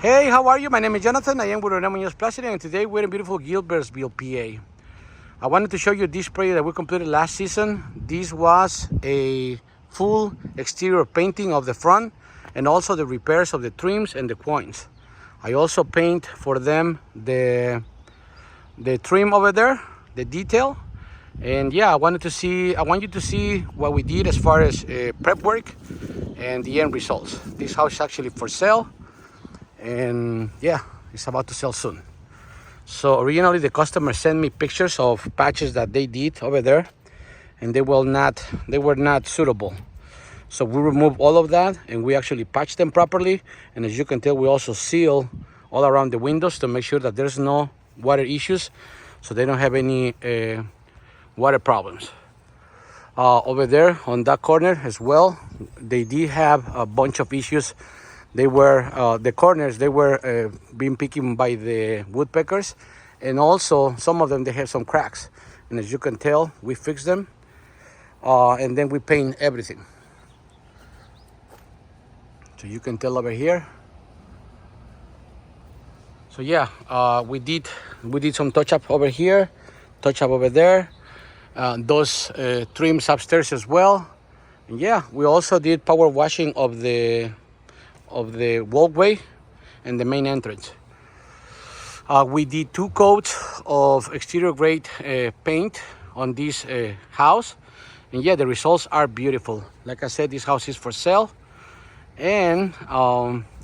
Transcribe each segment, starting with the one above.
Hey, how are you? My name is Jonathan. I am with Muñoz Plastering, and today we're in beautiful Gilbertsville, PA. I wanted to show you this project that we completed last season. This was a full exterior painting of the front and also the repairs of the trims and the quoins. I also paint for them the trim over there, the detail. And yeah, I want you to see what we did as far as prep work and the end results. This house is actually for sale, and yeah, it's about to sell soon. So originally the customer sent me pictures of patches that they did over there, and they were not suitable. So we removed all of that and we actually patched them properly. And as you can tell, we also seal all around the windows to make sure that there's no water issues, so they don't have any water problems. Over there on that corner as well, they did have a bunch of issues. They were the corners, they were being picked by the woodpeckers, and also some of them they have some cracks. And as you can tell, we fixed them, and then we paint everything. So you can tell over here. So yeah, we did some touch up over here, touch up over there. Those trims upstairs as well. And yeah, we also did power washing of the walkway and the main entrance. We did 2 coats of exterior grade paint on this house, and yeah, the results are beautiful. Like I said, this house is for sale, and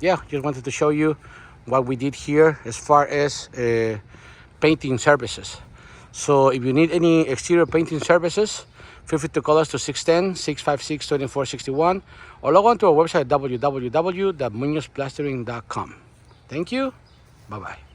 yeah, just wanted to show you what we did here as far as painting services. So if you need any exterior painting services, feel free to call us to 610-656-2461 or log on to our website www.muñozplastering.com. Thank you. Bye-bye.